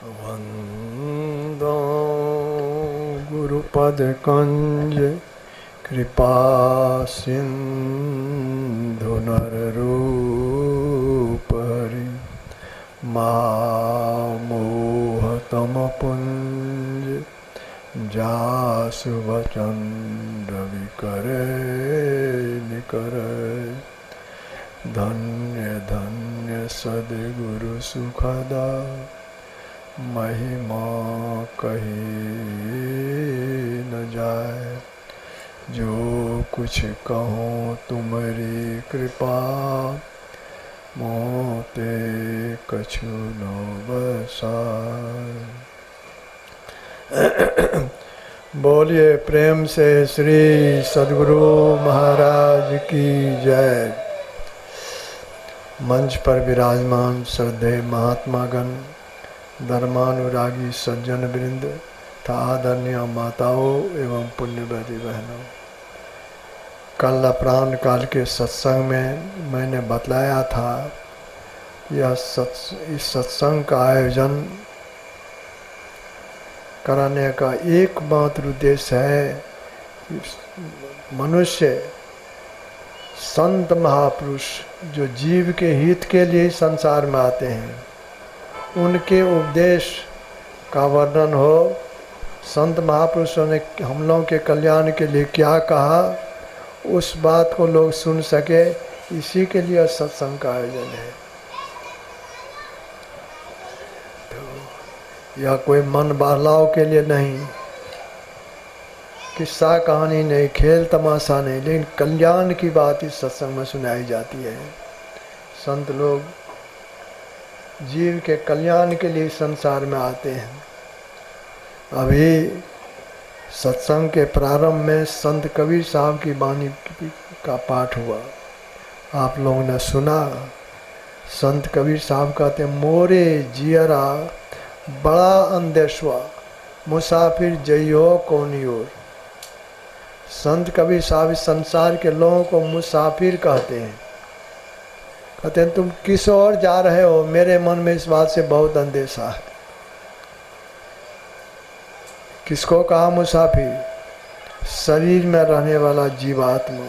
वंदो गुरुपद कंज कृपा सिंधु नररूप हरि मोहतम पुंज जासु वचन रवि करे निकरे धन्य धन्य सद्गुरु सुखदा महिमा कही न जाए। जो कुछ कहूँ तुम्हारी कृपा मोते कछु न बसाए। बोलिए प्रेम से श्री सद्गुरु महाराज की जय। मंच पर विराजमान श्रद्धेय महात्मागण, धर्मानुरागी सज्जन वृंद तथा आदरणीय माताओं एवं पुण्यवती बहनों, कल अपराह्न काल के सत्संग में मैंने बतलाया था इस सत्संग का आयोजन कराने का एकमात्र उद्देश्य है कि मनुष्य संत महापुरुष जो जीव के हित के लिए संसार में आते हैं उनके उपदेश का वर्णन हो। संत महापुरुषों ने हम लोगों के कल्याण के लिए क्या कहा उस बात को लोग सुन सके, इसी के लिए सत्संग का आयोजन है। तो यह कोई मन बहलाव के लिए नहीं, किस्सा कहानी नहीं, खेल तमाशा नहीं, लेकिन कल्याण की बात इस सत्संग में सुनाई जाती है। संत लोग जीव के कल्याण के लिए संसार में आते हैं। अभी सत्संग के प्रारंभ में संत कबीर साहब की वाणी का पाठ हुआ, आप लोगों ने सुना। संत कबीर साहब कहते हैं, मोरे जियरा बड़ा अंदेशवा मुसाफिर जइयो कौनी ओर। संत कबीर साहब इस संसार के लोगों को मुसाफिर कहते हैं। कहते हैं तुम किस ओर जा रहे हो, मेरे मन में इस बात से बहुत अंदेशा है। किसको कहा मुसाफिर? शरीर में रहने वाला जीवात्मा।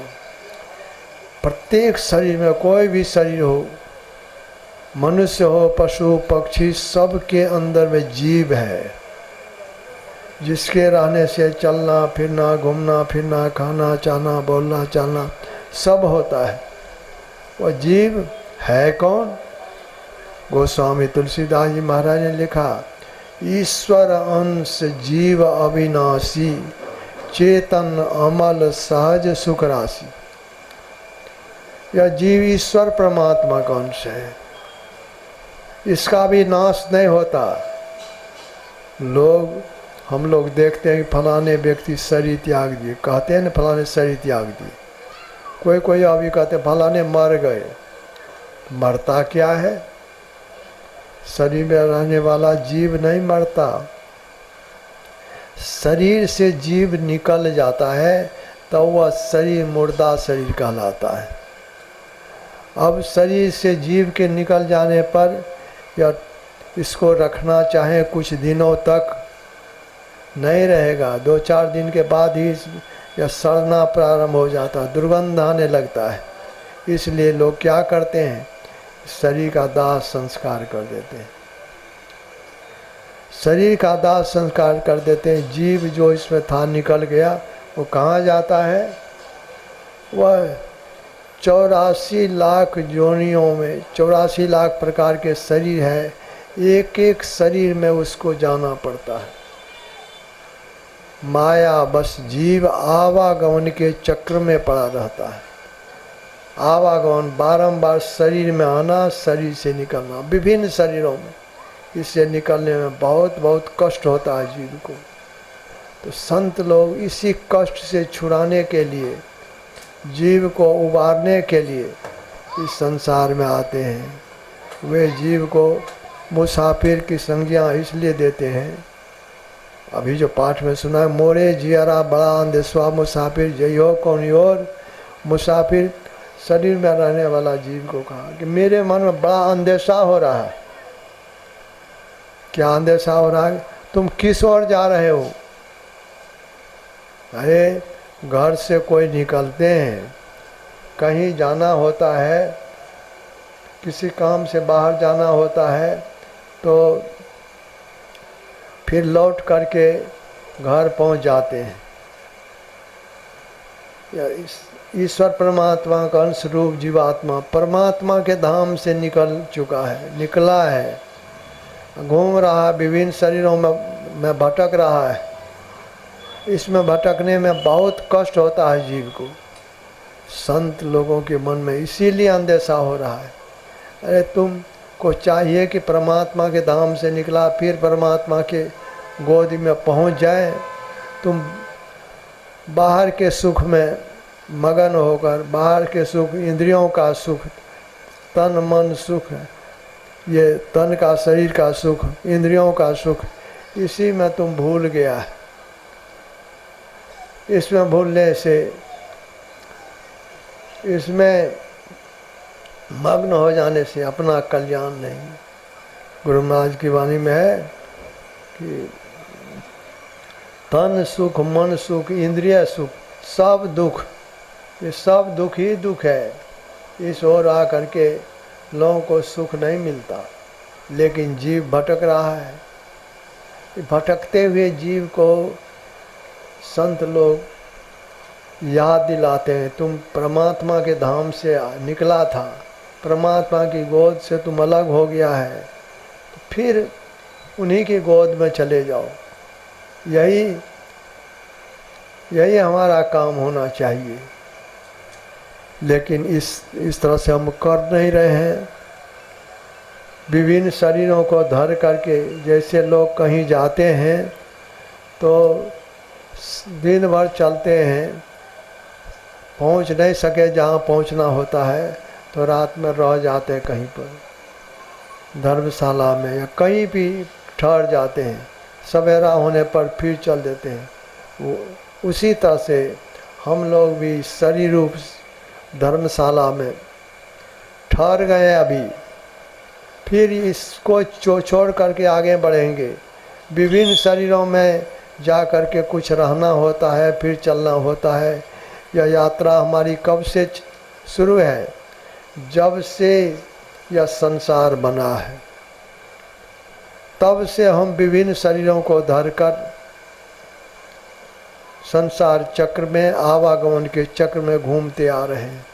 प्रत्येक शरीर में, कोई भी शरीर हो, मनुष्य हो, पशु पक्षी, सब के अंदर में जीव है, जिसके रहने से चलना फिरना, घूमना फिरना, खाना चाहना, बोलना चालना सब होता है। वह जीव है कौन? गोस्वामी तुलसीदास जी महाराज ने लिखा, ईश्वर अंश जीव अविनाशी, चेतन अमल सहज सुख राशि। यह जीव ईश्वर परमात्मा का अंश है, इसका भी नाश नहीं होता। हम लोग देखते हैं कि फलाने व्यक्ति शरीर त्याग दिए, कहते हैं ना फलाने शरीर त्याग दिए। कोई अभी कहते फलाने मर गए। मरता क्या है? शरीर में रहने वाला जीव नहीं मरता। शरीर से जीव निकल जाता है तो वह शरीर मुर्दा शरीर कहलाता है। अब शरीर से जीव के निकल जाने पर या इसको रखना चाहे कुछ दिनों तक नहीं रहेगा, 2-4 दिन के बाद ही यह सड़ना प्रारंभ हो जाता है, दुर्गंध आने लगता है। इसलिए लोग क्या करते हैं, शरीर का दाह संस्कार कर देते हैं। शरीर का दाह संस्कार कर देते हैं। जीव जो इसमें था निकल गया, वो कहाँ जाता है? वह 84 लाख योनियों में 84 लाख प्रकार के शरीर है, एक एक शरीर में उसको जाना पड़ता है। माया बस जीव आवागमन के चक्र में पड़ा रहता है। आवागमन, बारंबार शरीर में आना, शरीर से निकलना, विभिन्न शरीरों में। इससे निकलने में बहुत बहुत कष्ट होता है जीव को। तो संत लोग इसी कष्ट से छुड़ाने के लिए, जीव को उबारने के लिए इस संसार में आते हैं। वे जीव को मुसाफिर की संज्ञा इसलिए देते हैं, अभी जो पाठ में सुना है, मोरे जियरा बड़ा अंदेशवा मुसाफिर जइयो कौन ओर। मुसाफिर शरीर में रहने वाला जीव को कहा कि मेरे मन में बड़ा अंदेशा हो रहा है। क्या अंदेशा हो रहा है? तुम किस ओर जा रहे हो? अरे घर से कोई निकलते हैं, कहीं जाना होता है, किसी काम से बाहर जाना होता है, तो फिर लौट करके घर पहुंच जाते हैं। ईश्वर परमात्मा का अंश रूप जीवात्मा परमात्मा के धाम से निकल चुका है, निकला है, घूम रहा है, विभिन्न शरीरों में भटक रहा है। इसमें भटकने में बहुत कष्ट होता है जीव को। संत लोगों के मन में इसीलिए अंदेशा हो रहा है। अरे तुमको चाहिए कि परमात्मा के धाम से निकला फिर परमात्मा के गोद में पहुंच जाए। तुम बाहर के सुख में मगन होकर, बाहर के सुख, इंद्रियों का सुख, तन मन सुख, ये तन का शरीर का सुख, इंद्रियों का सुख, इसी में तुम भूल गया है। इसमें भूलने से, इसमें मग्न हो जाने से अपना कल्याण नहीं। गुरु महाराज की वाणी में है कि तन सुख, मन सुख, इंद्रिय सुख, सब दुख, ये सब दुख ही दुख है। इस ओर आ करके लोगों को सुख नहीं मिलता, लेकिन जीव भटक रहा है। भटकते हुए जीव को संत लोग याद दिलाते हैं, तुम परमात्मा के धाम से निकला था, परमात्मा की गोद से तुम अलग हो गया है, तो फिर उन्हीं की गोद में चले जाओ। यही हमारा काम होना चाहिए। लेकिन इस तरह से हम कर नहीं रहे हैं। विभिन्न शरीरों को धर करके, जैसे लोग कहीं जाते हैं तो दिन भर चलते हैं, पहुंच नहीं सके जहाँ पहुंचना होता है तो रात में रह जाते हैं कहीं पर, धर्मशाला में या कहीं भी ठहर जाते हैं। सवेरा होने पर फिर चल देते हैं। उसी तरह से हम लोग भी शरीर रूप धर्मशाला में ठहर गए अभी, फिर इसको छोड़ करके आगे बढ़ेंगे। विभिन्न शरीरों में जा करके कुछ रहना होता है, फिर चलना होता है। यह यात्रा हमारी कब से शुरू है? जब से यह संसार बना है, तब से हम विभिन्न शरीरों को धरकर संसार चक्र में, आवागमन के चक्र में घूमते आ रहे हैं।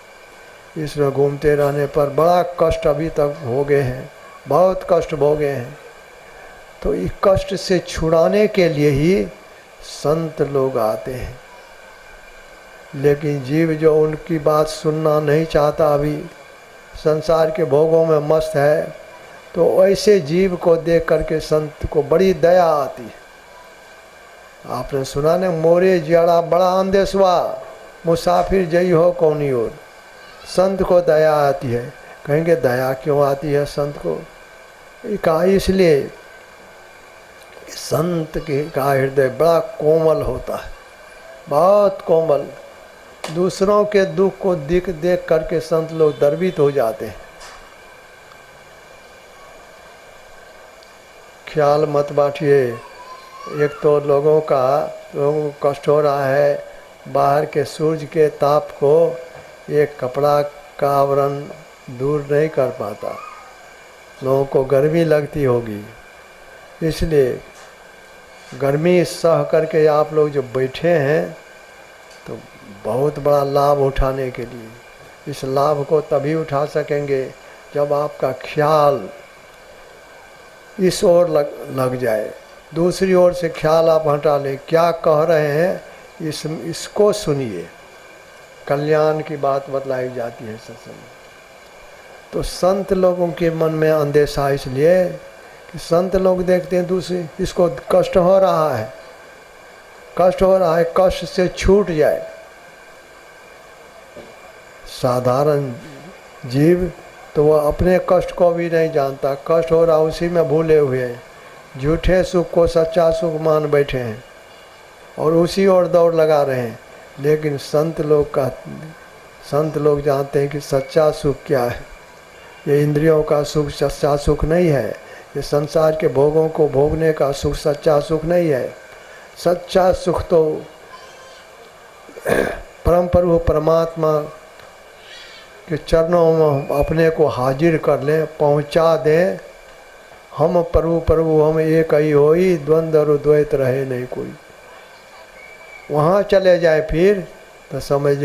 इसमें घूमते रहने पर बड़ा कष्ट अभी तक भोगे हैं, बहुत कष्ट भोगे हैं। तो इस कष्ट से छुड़ाने के लिए ही संत लोग आते हैं। लेकिन जीव जो उनकी बात सुनना नहीं चाहता, अभी संसार के भोगों में मस्त है, तो ऐसे जीव को देख करके संत को बड़ी दया आती है। आपने सुना ने, मोरे जियाड़ा बड़ा अंदेशवा, मुसाफिर जई हो कौनी ओर। संत को दया आती है। कहेंगे दया क्यों आती है संत को? कहा इसलिए संत के का हृदय बड़ा कोमल होता है, बहुत कोमल। दूसरों के दुख को देख करके संत लोग द्रवित हो जाते हैं। ख्याल मत बांटिए। एक तो लोगों को कष्ट हो रहा है, बाहर के सूरज के ताप को एक कपड़ा का आवरण दूर नहीं कर पाता। लोगों को गर्मी लगती होगी, इसलिए गर्मी सह करके आप लोग जो बैठे हैं, तो बहुत बड़ा लाभ उठाने के लिए, इस लाभ को तभी उठा सकेंगे जब आपका ख्याल इस ओर लग जाए। दूसरी ओर से ख्याल आप हटा लें, क्या कह रहे हैं इसको सुनिए। कल्याण की बात बतलाई जाती है सत्संग में। तो संत लोगों के मन में अंदेशा इसलिए कि संत लोग देखते हैं दूसरे, इसको कष्ट हो रहा है, कष्ट हो रहा है, कष्ट से छूट जाए। साधारण जीव तो वह अपने कष्ट को भी नहीं जानता, कष्ट हो रहा उसी में भूले हुए हैं, झूठे सुख को सच्चा सुख मान बैठे हैं और उसी ओर दौड़ लगा रहे हैं। लेकिन संत लोग का संत लोग जानते हैं कि सच्चा सुख क्या है। ये इंद्रियों का सुख सच्चा सुख नहीं है, ये संसार के भोगों को भोगने का सुख सच्चा सुख नहीं है। सच्चा सुख तो परम प्रभु परमात्मा के चरणों में अपने को हाजिर कर लें, पहुंचा दें। हम प्रभु प्रभु हम एक ही होई, द्वंद्व और द्वैत रहे नहीं कोई। वहाँ चले जाए फिर तो समझ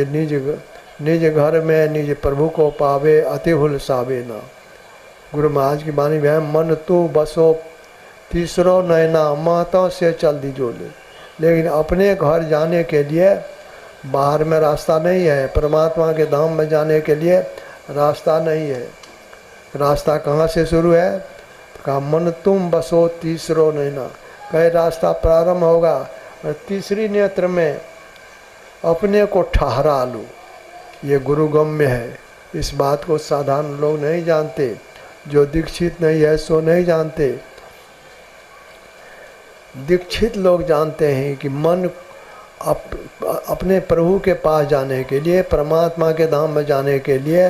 निज घर में निज प्रभु को पावे, अति हुलसावे ना। गुरु महाराज की वाणी में है, मन तू बसो तीसरो नैना, माता से चल दीजो ले। लेकिन अपने घर जाने के लिए बाहर में रास्ता नहीं है, परमात्मा के धाम में जाने के लिए रास्ता नहीं है। रास्ता कहाँ से शुरू है? कहा मन तुम बसो तीसरो नैना। कहे रास्ता प्रारंभ होगा और तीसरी नेत्र में अपने को ठहरा लो। ये गुरुगम्य है। इस बात को साधारण लोग नहीं जानते, जो दीक्षित नहीं है सो नहीं जानते। दीक्षित लोग जानते हैं कि मन अपने प्रभु के पास जाने के लिए, परमात्मा के धाम में जाने के लिए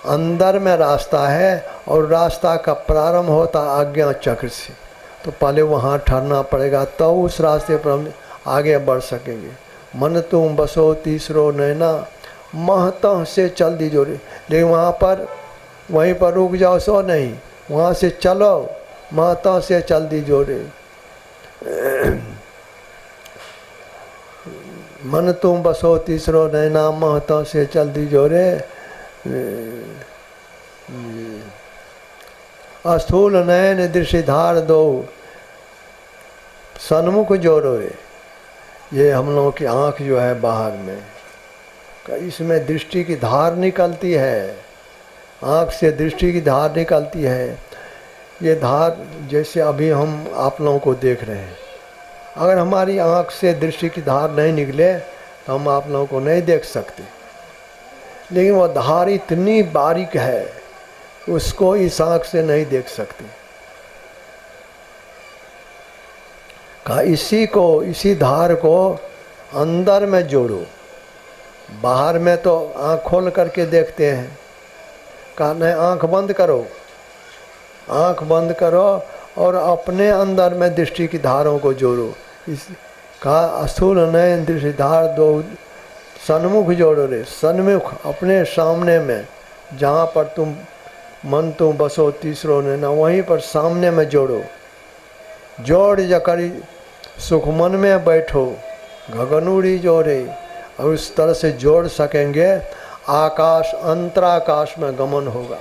अंदर में रास्ता है और रास्ता का प्रारंभ होता आज्ञा चक्र से। तो पहले वहाँ ठहरना पड़ेगा, तो उस रास्ते पर हम आगे बढ़ सकेंगे। मन तुम बसो तीसरो नैना, महतः से चल दी जोरे। लेकिन वहाँ पर वहीं पर रुक जाओ सो नहीं, वहाँ से चलो, महतः से चल दी जोरे। मन तुम बसो तीसरो नैना, महतः से चल दी जोरे। अस्थूल नयन दृष्टिधार दो, सन्मुख जोड़ो रे। ये हम लोगों की आँख जो है बाहर में, इसमें दृष्टि की धार निकलती है। आँख से दृष्टि की धार निकलती है। ये धार जैसे अभी हम आप लोगों को देख रहे हैं, अगर हमारी आँख से दृष्टि की धार नहीं निकले तो हम आप लोगों को नहीं देख सकते। लेकिन वो धार इतनी बारीक है, उसको इस आँख से नहीं देख सकते। कहा इसी धार को अंदर में जोड़ो। बाहर में तो आँख खोल करके देखते हैं। कहा नहीं, आँख बंद करो, आँख बंद करो और अपने अंदर में दृष्टि की धारों को जोड़ो। इस कहा स्थूल नयन दृष्टि धार दो, सन्मुख जोड़ो रे। सन्मुख अपने सामने में, जहाँ पर मन तुम बसो तीसरो नैना, वहीं पर सामने में जोड़ो। जोड़ जकरी सुख मन में बैठो, गगनूरी जोड़े। और उस तरह से जोड़ सकेंगे, आकाश अंतराकाश में गमन होगा।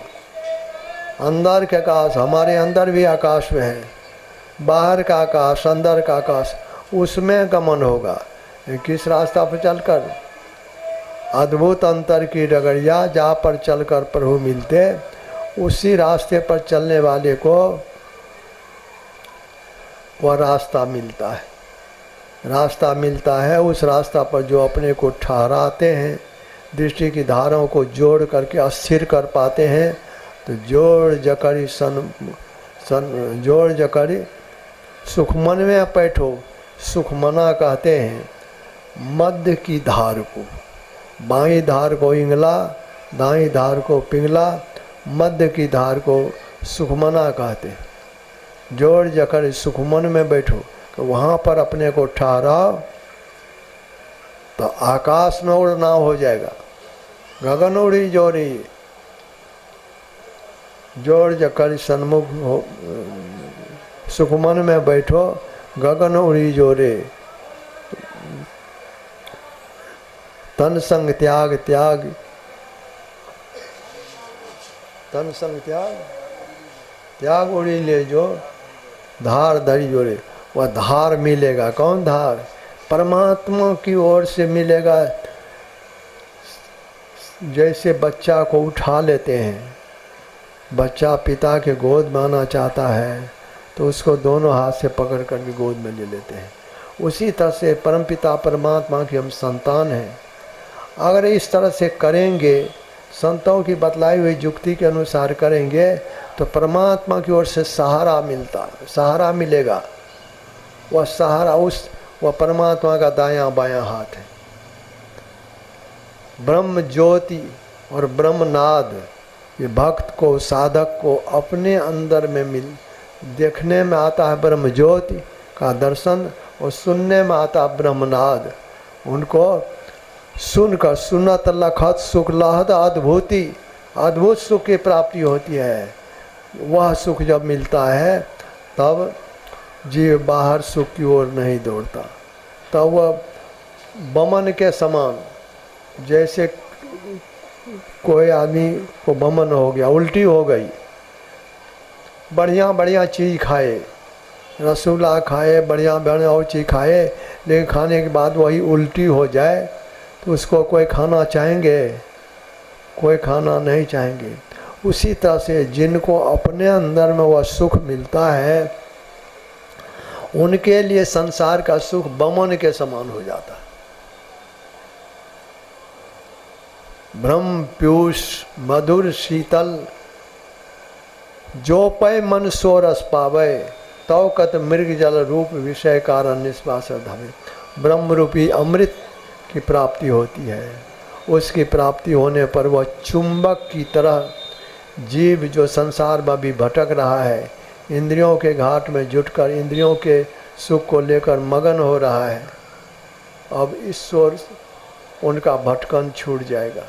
अंदर के आकाश, हमारे अंदर भी आकाश में है, बाहर का आकाश, अंदर का आकाश, उसमें गमन होगा। किस रास्ता पर चलकर? अद्भुत अंतर की डगरिया, जहाँ पर चलकर प्रभु मिलते, उसी रास्ते पर चलने वाले को वह रास्ता मिलता है। रास्ता मिलता है, उस रास्ता पर जो अपने को ठहराते हैं, दृष्टि की धाराओं को जोड़ करके स्थिर कर पाते हैं। तो जोड़ जकरी सुख मन में बैठो। सुख मना कहते हैं मध्य की धार को, बाईं धार को इंगला, दाईं धार को पिंगला, मध्य की धार को सुखमना कहते हैं। जोड़ जकर सुखमन में बैठो, तो वहाँ पर अपने को ठहराओ, तो आकाश में उड़ना हो जाएगा। गगन उड़ी जोड़ी, जोड़ जकर सन्मुख हो, सुखमन में बैठो, गगन उड़ी जोड़े। तन संग त्याग त्याग, तन संग त्याग त्याग उड़ी ले जो, धार धरी जोड़े। वह धार मिलेगा। कौन धार? परमात्मा की ओर से मिलेगा। जैसे बच्चा को उठा लेते हैं, बच्चा पिता के गोद में आना चाहता है तो उसको दोनों हाथ से पकड़ कर के गोद में ले लेते हैं। उसी तरह से परमपिता परमात्मा की हम संतान हैं। अगर इस तरह से करेंगे, संतों की बतलाई हुई युक्ति के अनुसार करेंगे, तो परमात्मा की ओर से सहारा मिलेगा। वह सहारा वह परमात्मा का दायां बायां हाथ है। ब्रह्म ज्योति और ब्रह्मनाद ये भक्त को, साधक को अपने अंदर में देखने में आता है ब्रह्म ज्योति का दर्शन, और सुनने में आता है ब्रह्मनाद। उनको सुनकर सुनत लखत सुख लहद अद्भुति, अद्भुत सुख की प्राप्ति होती है। वह सुख जब मिलता है तब जीव बाहर सुख की ओर नहीं दौड़ता, तब वह बमन के समान, जैसे कोई आदमी को बमन हो गया, उल्टी हो गई, बढ़िया बढ़िया चीज़ खाए, रसगुल्ला खाए, बढ़िया बढ़िया और चीज़ खाए, लेकिन खाने के बाद वही उल्टी हो जाए तो उसको कोई खाना चाहेंगे? कोई खाना नहीं चाहेंगे। उसी तरह से जिनको अपने अंदर में वह सुख मिलता है, उनके लिए संसार का सुख बमन के समान हो जाता है। ब्रह्म पीयूष मधुर शीतल, जो पै मन सो रस पावे, तव कत मृग जल रूप विषय कारण निश्वास धवे। ब्रह्म रूपी अमृत की प्राप्ति होती है। उसकी प्राप्ति होने पर वह चुंबक की तरह जीव जो संसार में भी भटक रहा है, इंद्रियों के घाट में जुटकर इंद्रियों के सुख को लेकर मगन हो रहा है, अब इस ओर उनका भटकन छूट जाएगा।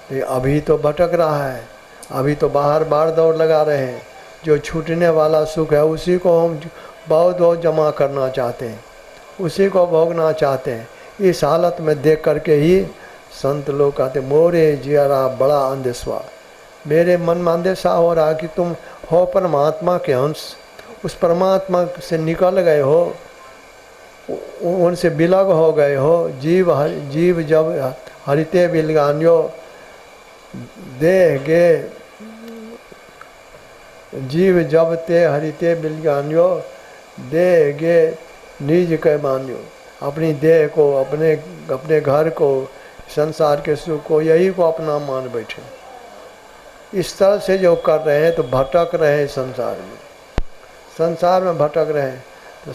लेकिन अभी तो भटक रहा है, अभी तो बाहर बार दौड़ लगा रहे हैं। जो छूटने वाला सुख है उसी को हम बहुत जमा करना चाहते हैं, उसी को भोगना चाहते हैं। इस हालत में देख करके ही संत लोग कहते, मोरे जियारा बड़ा अंधेश्वा, मेरे मन में अंधेशा हो रहा कि तुम हो परमात्मा के अंश, उस परमात्मा से निकल गए हो, उनसे बिलग हो गए हो। जीव जब हरिते बिलगान्यो देह गे, जीव जब ते हरिते बिलगान्यो देह गे निज के मान्यो। अपनी देह को, अपने घर को, संसार के सुख को, यही को अपना मान बैठे। इस तरह से जो कर रहे हैं तो भटक रहे हैं संसार में भटक रहे हैं। तो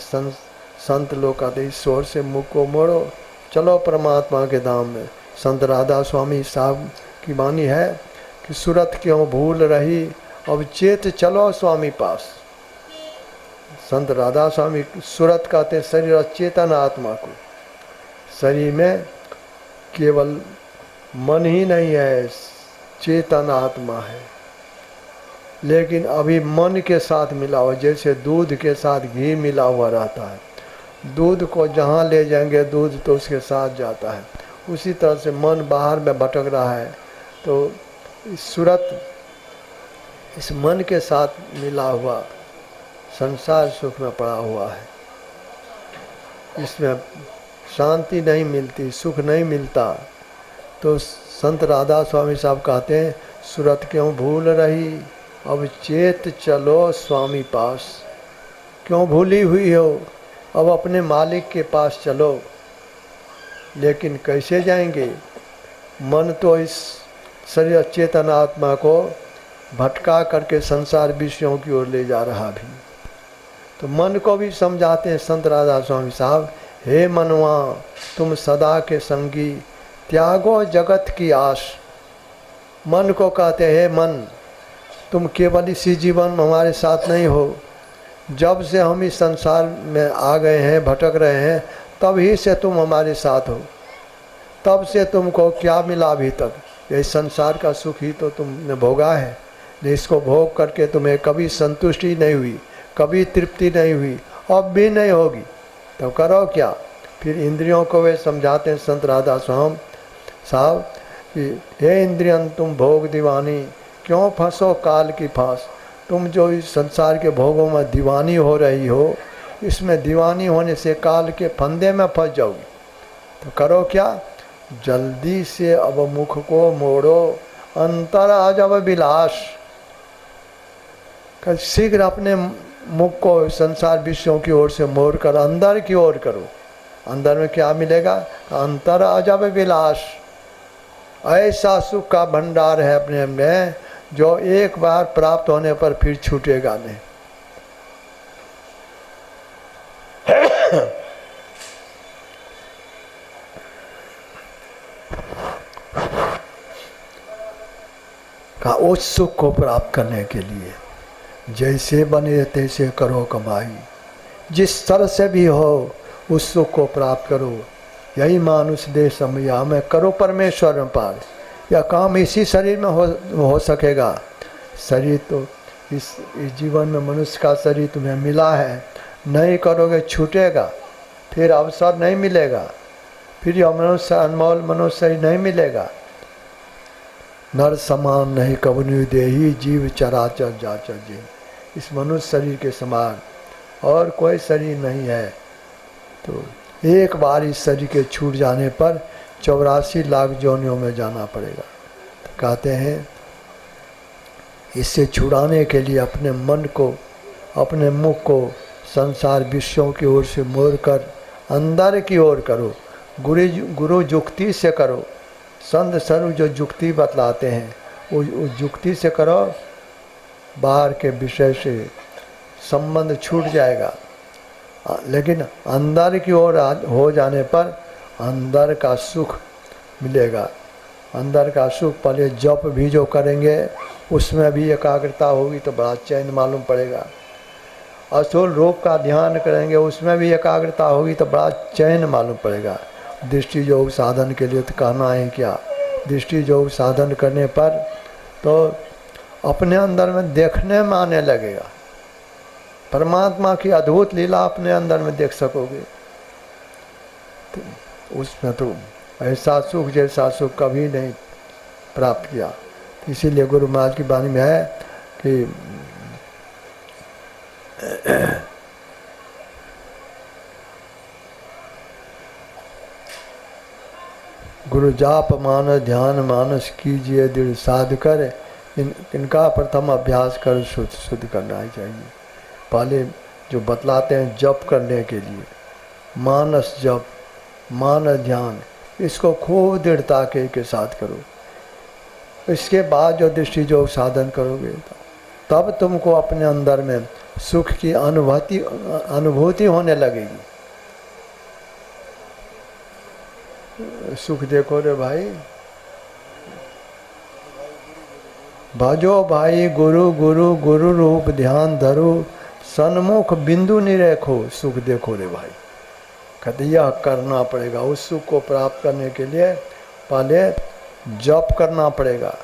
संत लोग कहते ईश्वर से मुख को मोड़ो, चलो परमात्मा के धाम में। संत राधा स्वामी साहब की वाणी है कि सूरत क्यों भूल रही, अब चेत चलो स्वामी पास। संत राधा स्वामी सूरत कहते शरीर चेतन आत्मा को। शरीर में केवल मन ही नहीं है, चेतन आत्मा है, लेकिन अभी मन के साथ मिला हुआ, जैसे दूध के साथ घी मिला हुआ रहता है। दूध को जहाँ ले जाएंगे दूध तो उसके साथ जाता है। उसी तरह से मन बाहर में भटक रहा है, तो सूरत इस मन के साथ मिला हुआ संसार सुख में पड़ा हुआ है। इसमें शांति नहीं मिलती, सुख नहीं मिलता। तो संत राधा स्वामी साहब कहते हैं सूरत क्यों भूल रही, अब चेत चलो स्वामी पास। क्यों भूली हुई हो, अब अपने मालिक के पास चलो। लेकिन कैसे जाएंगे? मन तो इस शरीर चेतन आत्मा को भटका करके संसार विषयों की ओर ले जा रहा भी। तो मन को भी समझाते हैं संत राधा स्वामी साहब, हे मनवा तुम सदा के संगी, त्यागो जगत की आश। मन को कहते हैं, हे मन तुम केवल इसी जीवन में हमारे साथ नहीं हो, जब से हम इस संसार में आ गए हैं, भटक रहे हैं, तब ही से तुम हमारे साथ हो। तब से तुमको क्या मिला अभी तक? ये संसार का सुख ही तो तुमने भोगा है। इसको भोग करके तुम्हें कभी संतुष्टि नहीं हुई, कभी तृप्ति नहीं हुई, अब भी नहीं होगी। तो करो क्या? फिर इंद्रियों को वे समझाते हैं संत राधा स्वामी साहब कि हे इंद्रियन तुम भोग दीवानी, क्यों फंसो काल की फांस। तुम जो इस संसार के भोगों में दीवानी हो रही हो, इसमें दीवानी होने से काल के फंदे में फंस जाओगी। तो करो क्या? जल्दी से अब मुख को मोड़ो, अंतर आ जब विलास। शीघ्र अपने मुख को संसार विषयों की ओर से मोड़ कर अंदर की ओर करो। अंदर में क्या मिलेगा? अंतर अजब विलास। ऐसा सुख का भंडार है अपने में जो एक बार प्राप्त होने पर फिर छूटेगा नहीं। का उस सुख को प्राप्त करने के लिए जैसे बने तैसे करो कमाई, जिस तरह से भी हो उस सुख को प्राप्त करो। यही मानुष देह समया में करो परमेश्वर में पार। यह काम इसी शरीर में हो सकेगा। शरीर तो इस जीवन में मनुष्य का शरीर तुम्हें मिला है, नहीं करोगे छूटेगा, फिर अवसर नहीं मिलेगा, फिर यह मनुष्य अनमोल मनुष्य शरीर नहीं मिलेगा। नर समान नहीं कबनु देही जीव चराचर जाचर जी। इस मनुष्य शरीर के समान और कोई शरीर नहीं है। तो एक बार इस शरीर के छूट जाने पर 84 लाख योनियों में जाना पड़ेगा। तो कहते हैं इससे छुड़ाने के लिए अपने मन को, अपने मुख को संसार विषयों की ओर से मोड़ कर अंदर की ओर करो। गुरु जुक्ति से करो। संत स्वरूप जो जुक्ति बतलाते हैं वो जुक्ति से करो। बाहर के विषय से संबंध छूट जाएगा, लेकिन अंदर की ओर हो जाने पर अंदर का सुख मिलेगा। अंदर का सुख पहले जप भी जो करेंगे उसमें भी एकाग्रता होगी तो बड़ा चैन मालूम पड़ेगा। असुर रूप का ध्यान करेंगे उसमें भी एकाग्रता होगी तो बड़ा चैन मालूम पड़ेगा। दृष्टि योग साधन के लिए तो कहना है क्या, दृष्टि योग साधन करने पर तो अपने अंदर में देखने में आने लगेगा। परमात्मा की अद्भुत लीला अपने अंदर में देख सकोगे। तो उसमें तो ऐसा सुख जैसा सुख कभी नहीं प्राप्त किया। इसीलिए गुरु महाराज की वाणी में है कि गुरु जाप मानस ध्यान मानस कीजिए दृढ़ साध कर। इनका प्रथम अभ्यास कर शुद्ध करना ही चाहिए। पहले जो बतलाते हैं जप करने के लिए, मानस जप, मानस ध्यान, इसको खूब दृढ़ता के साथ करो। इसके बाद जो दृष्टि जो साधन करोगे तब तुमको अपने अंदर में सुख की अनुभूति होने लगेगी। सुख देखो रे भाई, भजो भाई गुरु गुरु गुरु रूप ध्यान धरो, सन्मुख बिंदु निरेखो। सुख देखो रे भाई, कहते यह करना पड़ेगा। उस सुख को प्राप्त करने के लिए पहले जप करना पड़ेगा,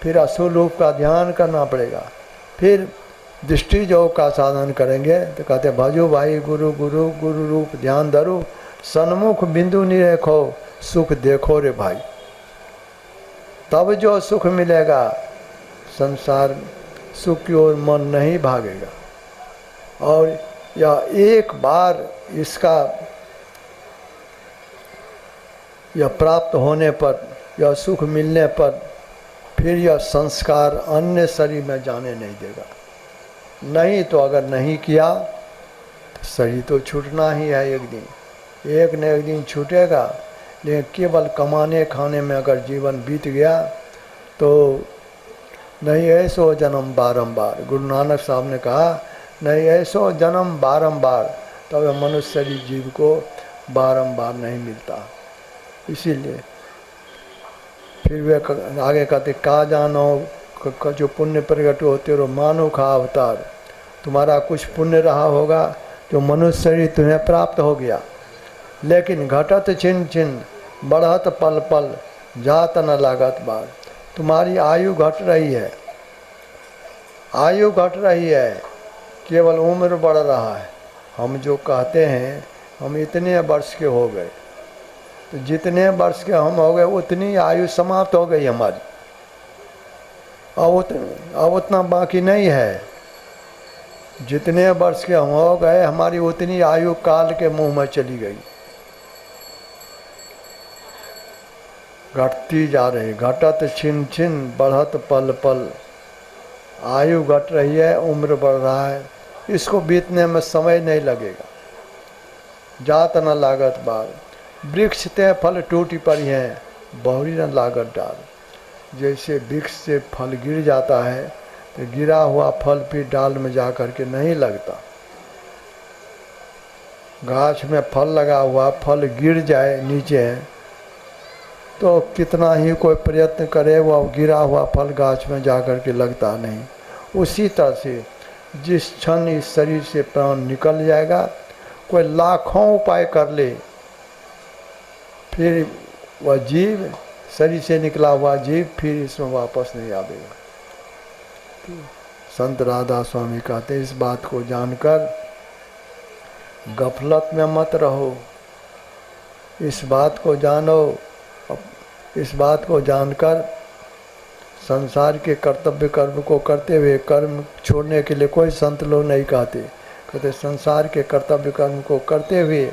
फिर असुर रूप का ध्यान करना पड़ेगा, फिर दृष्टि योग का साधन करेंगे तो कहते भजो भाई गुरु गुरु गुरु रूप ध्यान धरो, सन्मुख बिंदु निरेखो। सुख देखो रे भाई, तब जो सुख मिलेगा। संसार सुख की ओर मन नहीं भागेगा। और यह एक बार इसका यह प्राप्त होने पर, यह सुख मिलने पर फिर यह संस्कार अन्य शरीर में जाने नहीं देगा। नहीं तो अगर नहीं किया तो शरीर तो छूटना ही है एक दिन, एक न एक दिन छूटेगा। लेकिन केवल कमाने खाने में अगर जीवन बीत गया तो नहीं ऐसो जन्म बारंबार। गुरु नानक साहब ने कहा नहीं ऐसो जन्म बारंबार, तब तो मनुष्य शरीर जीव को बारंबार नहीं मिलता। इसीलिए फिर वे आगे कहते का जानो जो पुण्य प्रगट होते रहो मानो खा अवतार। तुम्हारा कुछ पुण्य रहा होगा जो मनुष्य शरीर तुम्हें प्राप्त हो गया, लेकिन घटत छिन छिन बढ़त पल पल जात न लागत बार। तुम्हारी आयु घट रही है, आयु घट रही है, केवल उम्र बढ़ रहा है। हम जो कहते हैं हम इतने वर्ष के हो गए, तो जितने वर्ष के हम हो गए उतनी आयु समाप्त हो गई हमारी। अब उतना बाकी नहीं है। जितने वर्ष के हम हो गए हमारी उतनी आयु काल के मुंह में चली गई, घटती जा रही। घटत छिन छिन बढ़त पल पल, आयु घट रही है, उम्र बढ़ रहा है, इसको बीतने में समय नहीं लगेगा। जात न लागत बार, वृक्ष ते फल टूटी पड़ी हैं, बहुरी न लागत डाल। जैसे वृक्ष से फल गिर जाता है तो गिरा हुआ फल फिर डाल में जा कर के नहीं लगता। गाछ में फल लगा हुआ फल गिर जाए नीचे तो कितना ही कोई प्रयत्न करे वह गिरा हुआ फल गाछ में जा कर के लगता नहीं। उसी तरह से जिस क्षण इस शरीर से प्राण निकल जाएगा, कोई लाखों उपाय कर ले, फिर वह जीव, शरीर से निकला हुआ जीव फिर इसमें वापस नहीं आवेगा। तो संत राधा स्वामी कहते इस बात को जानकर गफलत में मत रहो, इस बात को जानो। इस बात को जानकर संसार के कर्तव्य कर्म को करते हुए, कर्म छोड़ने के लिए कोई संत लोग नहीं कहते संसार के कर्तव्य कर्म को करते हुए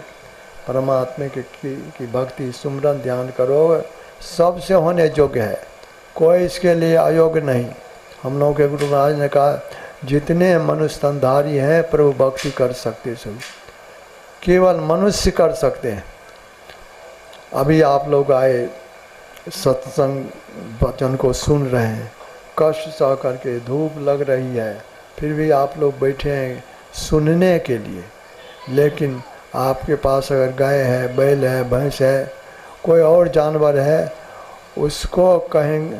परमात्मा की भक्ति सुमरन ध्यान करो, सबसे होने योग्य है, कोई इसके लिए अयोग्य नहीं। हम लोगों के गुरु महाराज ने कहा जितने मनुष्य स्तनधारी हैं प्रभु भक्ति कर सकते, सभी केवल मनुष्य कर सकते हैं। अभी आप लोग आए, सत्संग वचन को सुन रहे हैं, कष्ट सह करके धूप लग रही है, फिर भी आप लोग बैठे हैं सुनने के लिए। लेकिन आपके पास अगर गाय है, बैल है, भैंस है, कोई और जानवर है, उसको कहेंगे,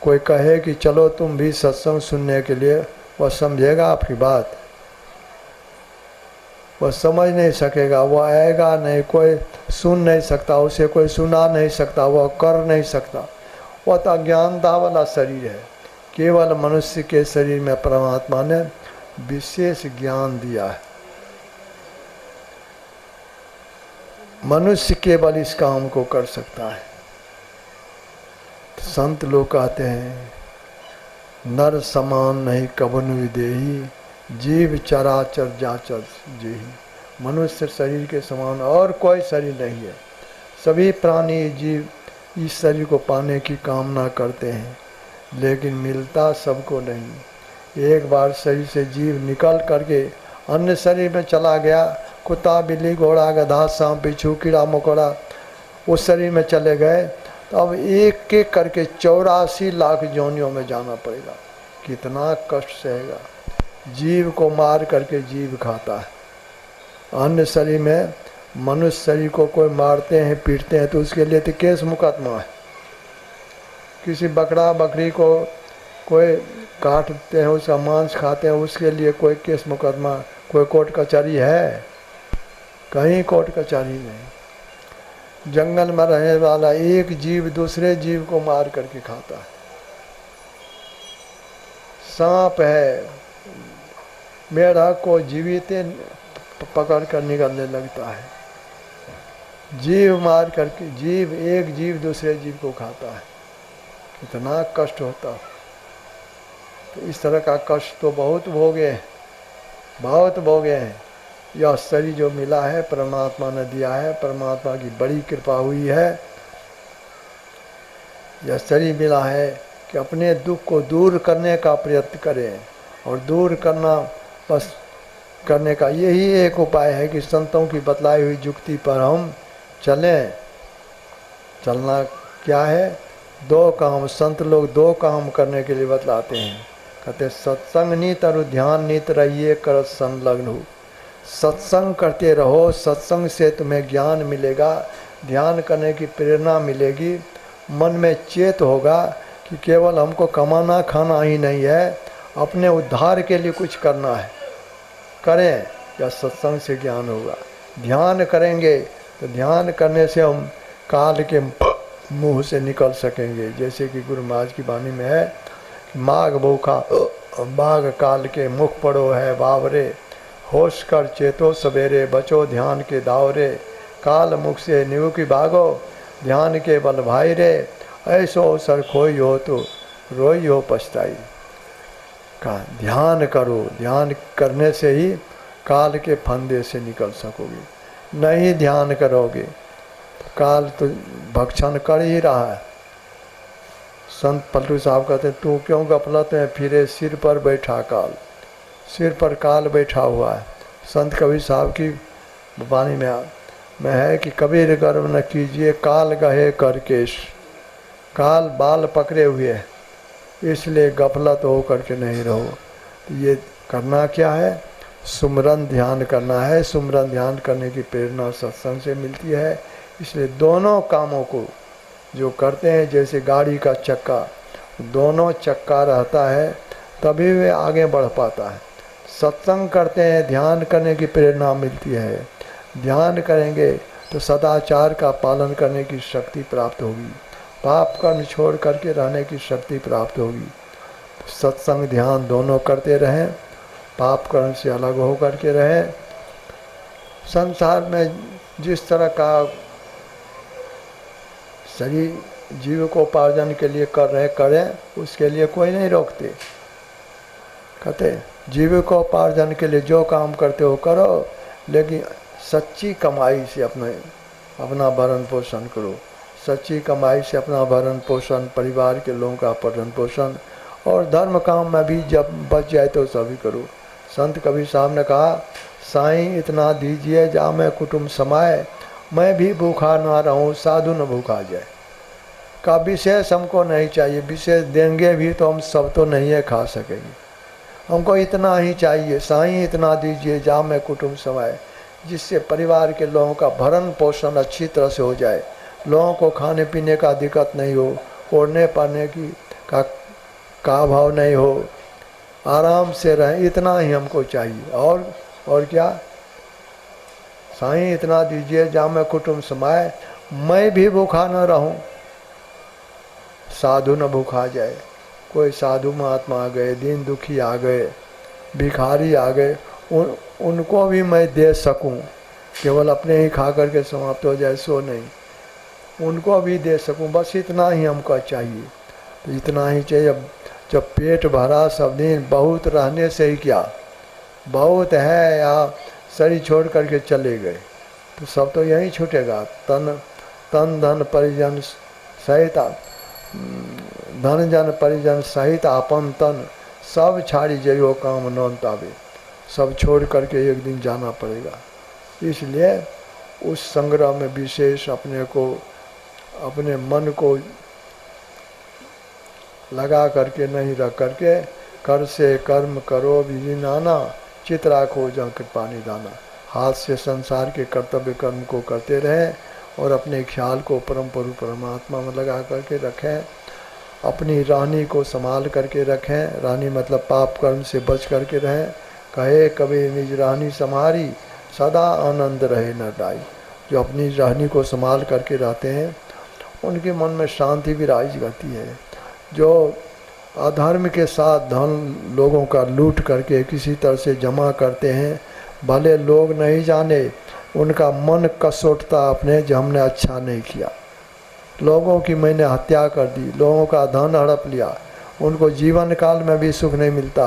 कोई कहे कि चलो तुम भी सत्संग सुनने के लिए, वह समझेगा आपकी बात? वह समझ नहीं सकेगा, वह आएगा नहीं, कोई सुन नहीं सकता, उसे कोई सुना नहीं सकता, वह कर नहीं सकता। वह तो अज्ञानता वाला शरीर है। केवल मनुष्य के शरीर में परमात्मा ने विशेष ज्ञान दिया है। मनुष्य केवल इस काम को कर सकता है। तो संत लोग कहते हैं नर समान नहीं कबन विदेही, जीव चराचर जाचर जेही। मनुष्य शरीर के समान और कोई शरीर नहीं है। सभी प्राणी जीव इस शरीर को पाने की कामना करते हैं, लेकिन मिलता सबको नहीं। एक बार शरीर से जीव निकल करके अन्य शरीर में चला गया, कुत्ता बिल्ली घोड़ा गधा सांप बिच्छू कीड़ा मकोड़ा उस शरीर में चले गए, तो अब एक एक करके 84 लाख योनियों में जाना पड़ेगा। कितना कष्ट सहेगा। जीव को मार करके जीव खाता है। अन्य शरीर में मनुष्य शरीर को कोई मारते हैं पीटते हैं तो उसके लिए तो केस मुकदमा है। किसी बकरा बकरी को कोई काटते हैं, उसका मांस खाते हैं, उसके लिए कोई केस मुकदमा, कोई कोर्ट कचहरी है? कहीं कोर्ट कचहरी नहीं। जंगल में रहने वाला एक जीव दूसरे जीव को मार करके खाता है। सांप है, मेढक को जीवित पकड़ कर निकलने लगता है। जीव मार करके जीव, एक जीव दूसरे जीव को खाता है। कितना कष्ट होता है। तो इस तरह का कष्ट तो बहुत भोगे हैं, बहुत भोगे हैं। यह शरीर जो मिला है परमात्मा ने दिया है, परमात्मा की बड़ी कृपा हुई है। यह शरीर मिला है कि अपने दुख को दूर करने का प्रयत्न करें, और दूर करना बस करने का यही एक उपाय है कि संतों की बतलाई हुई युक्ति पर हम चलें। चलना क्या है? दो काम, संत लोग दो काम करने के लिए बतलाते हैं। कहते सत्संग नीत और ध्यान नीत रहिए कर संलग्न हो। सत्संग करते रहो, सत्संग से तुम्हें ज्ञान मिलेगा, ध्यान करने की प्रेरणा मिलेगी, मन में चेत होगा कि केवल हमको कमाना खाना ही नहीं है, अपने उद्धार के लिए कुछ करना है। करें, या सत्संग से ज्ञान होगा। ध्यान करेंगे तो ध्यान करने से हम काल के मुंह से निकल सकेंगे। जैसे कि गुरु महाराज की वाणी में है कि माघ भूखा बाघ काल के मुख पड़ो है बावरे, होश कर चेतो सवेरे बचो ध्यान के दावरे, काल मुख से निव की भागो ध्यान के बल भाई रे, ऐसो अवसर खोई हो तो रोई हो पछताई। का ध्यान करो, ध्यान करने से ही काल के फंदे से निकल सकोगे। नहीं ध्यान करोगे तो काल तो भक्षण कर ही रहा है। संत पलटू साहब कहते हैं तू क्यों गफलत में फिरे, सिर पर बैठा काल। सिर पर काल बैठा हुआ है। संत कबीर साहब की वाणी में है कि कबीर गर्व न कीजिए काल गहे कर केश। काल बाल पकड़े हुए है, इसलिए गफलत हो करके नहीं रहो। तो ये करना क्या है? सुमरन ध्यान करना है। सुमरन ध्यान करने की प्रेरणा सत्संग से मिलती है। इसलिए दोनों कामों को जो करते हैं जैसे गाड़ी का चक्का, दोनों चक्का रहता है तभी वे आगे बढ़ पाता है। सत्संग करते हैं, ध्यान करने की प्रेरणा मिलती है। ध्यान करेंगे तो सदाचार का पालन करने की शक्ति प्राप्त होगी, पाप कर्म छोड़ करके रहने की शक्ति प्राप्त होगी। सत्संग ध्यान दोनों करते रहें, पाप कर्म से अलग हो करके रहें। संसार में जिस तरह का शरीर जीविकोपार्जन के लिए कर रहे करें, उसके लिए कोई नहीं रोकते। कहते जीविकोपार्जन के लिए जो काम करते हो करो, लेकिन सच्ची कमाई से अपना भरण पोषण करो। सच्ची कमाई से अपना भरण पोषण, परिवार के लोगों का भरण पोषण, और धर्म काम में भी जब बच जाए तो सभी करो। संत कबीर साहब ने कहा, साईं इतना दीजिए जा मैं कुटुंब समाए, मैं भी भूखा ना रहूं साधु न भूखा जाए। का विशेष हमको नहीं चाहिए, विशेष देंगे भी तो हम सब तो नहीं है खा सकेंगे, हमको इतना ही चाहिए। साईं इतना दीजिए जा मैं कुटुंब समाए, जिससे परिवार के लोगों का भरण पोषण अच्छी तरह से हो जाए, लोगों को खाने पीने का दिक्कत नहीं हो, ओढ़ने पहनने की का भाव नहीं हो, आराम से रहें, इतना ही हमको चाहिए। और क्या, साईं इतना दीजिए जा मैं कुटुंब समाए, मैं भी भूखा न रहूं साधु न भूखा जाए। कोई साधु महात्मा आ गए, दीन दुखी आ गए, भिखारी आ गए, उनको भी मैं दे सकूं, केवल अपने ही खा करके समाप्त हो जाए सो नहीं, उनको भी दे सकूं, बस इतना ही हमको चाहिए। तो इतना ही चाहिए। जब पेट भरा सब दिन, बहुत रहने से ही क्या, बहुत है या शरीर छोड़ करके चले गए तो सब तो यहीं छूटेगा। तन धन परिजन सहित, धन जन परिजन सहित आपन तन, सब छाड़ी जइयो काम नौन तावे, सब छोड़ करके एक दिन जाना पड़ेगा। इसलिए उस संग्रह में विशेष अपने मन को लगा करके नहीं रख करके, कर से कर्म करो विधि नाना, चित राखो जहाँ कृपा निधाना। हाथ से संसार के कर्तव्य कर्म को करते रहें और अपने ख्याल को परम प्रभु परमात्मा में लगा करके रखें। अपनी रानी को संभाल करके रखें, रानी मतलब पाप कर्म से बच करके रहें। कहे कबीर निज रानी समारी, सदा आनंद रहे न डाई। जो अपनी रानी को संभाल करके रहते हैं उनके मन में शांति विराज करती है। जो अधर्म के साथ धन लोगों का लूट करके किसी तरह से जमा करते हैं, भले लोग नहीं जाने, उनका मन कसोटता अपने जो हमने अच्छा नहीं किया, लोगों की मैंने हत्या कर दी, लोगों का धन हड़प लिया, उनको जीवन काल में भी सुख नहीं मिलता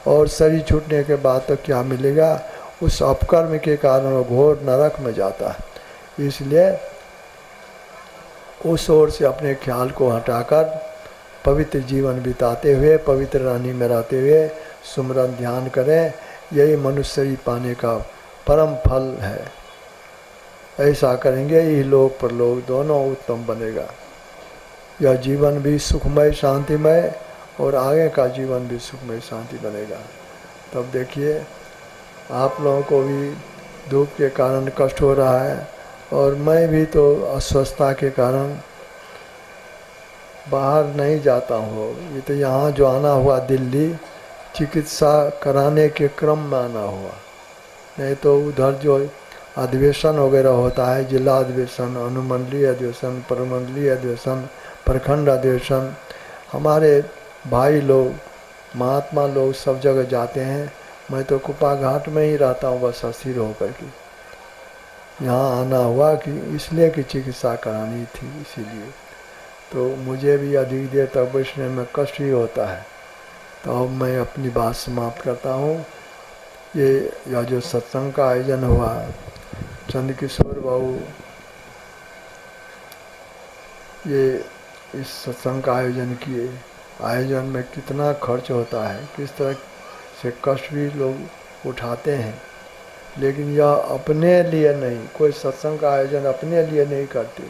और शरीर छूटने के बाद तो क्या मिलेगा, उस अपकर्म के कारण वो घोर नरक में जाता है। इसलिए उस ओर से अपने ख्याल को हटाकर पवित्र जीवन बिताते हुए, पवित्र रानी में रहते हुए सुमरन ध्यान करें। यही मनुष्य पाने का परम फल है। ऐसा करेंगे ही लोक परलोक दोनों उत्तम बनेगा। यह जीवन भी सुखमय शांतिमय और आगे का जीवन भी सुखमय शांति बनेगा। तब देखिए आप लोगों को भी धूप के कारण कष्ट हो रहा है और मैं भी तो अस्वस्थता के कारण बाहर नहीं जाता हूँ। ये तो यहाँ जो आना हुआ दिल्ली चिकित्सा कराने के क्रम में आना हुआ, नहीं तो उधर जो अधिवेशन वगैरह होता है, जिला अधिवेशन, अनुमंडलीय अधिवेशन, परमंडलीय अधिवेशन, प्रखंड अधिवेशन, हमारे भाई लोग महात्मा लोग सब जगह जाते हैं। मैं तो कुपा घाट में ही रहता हूँ बस अस्थिर होकर के। यहाँ आना हुआ कि इसलिए कि चिकित्सा करानी थी, इसीलिए तो मुझे भी अधिक देर तक बैठने में कष्ट ही होता है। तो अब मैं अपनी बात समाप्त करता हूँ। यह जो सत्संग का आयोजन हुआ, चंद्रकिशोर बाबू ये इस सत्संग का आयोजन किए। आयोजन में कितना खर्च होता है, किस तरह से कष्ट भी लोग उठाते हैं, लेकिन यह अपने लिए नहीं, कोई सत्संग का आयोजन अपने लिए नहीं करते।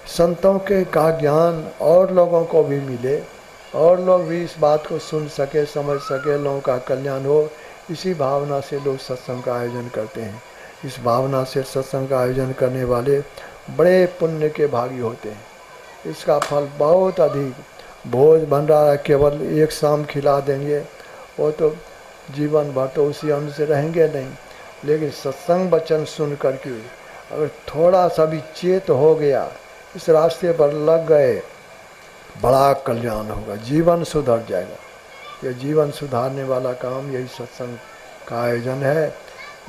संतों के का ज्ञान और लोगों को भी मिले और लोग भी इस बात को सुन सके, समझ सके, लोगों का कल्याण हो, इसी भावना से लोग सत्संग का आयोजन करते हैं। इस भावना से सत्संग का आयोजन करने वाले बड़े पुण्य के भागी होते हैं। इसका फल बहुत अधिक। भोज भंडारा केवल एक शाम खिला देंगे, वो तो जीवन भर तो उसी अन्न से रहेंगे नहीं। लेकिन सत्संग वचन सुन करके अगर थोड़ा सा भी चेत हो गया, इस रास्ते पर लग गए, बड़ा कल्याण होगा, जीवन सुधर जाएगा। यह जीवन सुधारने वाला काम यही सत्संग का आयोजन है।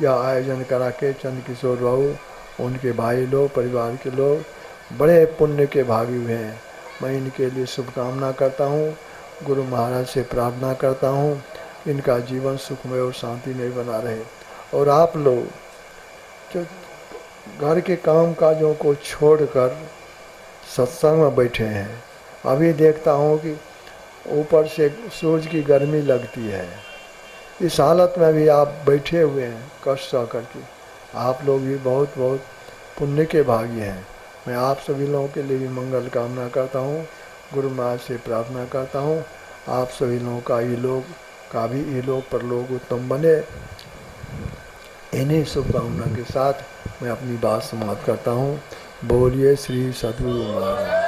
यह आयोजन करा के चंद किशोर बाबू, उनके भाई लोग, परिवार के लोग बड़े पुण्य के भागी हुए हैं। मैं इनके लिए शुभकामना करता हूँ, गुरु महाराज से प्रार्थना करता हूँ इनका जीवन सुखमय और शांतिमय बना रहे। और आप लोग जो घर के काम काजों को छोड़कर सत्संग में बैठे हैं, अभी देखता हूँ कि ऊपर से सूरज की गर्मी लगती है, इस हालत में भी आप बैठे हुए हैं कष्ट सह करके। आप लोग भी बहुत बहुत पुण्य के भागी हैं। मैं आप सभी लोगों के लिए भी मंगल कामना करता हूँ, गुरु महाराज से प्रार्थना करता हूँ आप सभी लोगों का इलोक का भी इलोक परलोक उत्तम बने। इन्हीं शुभकामना के साथ मैं अपनी बात समाप्त करता हूँ। बोलिए श्री सद्गुरु महाराज।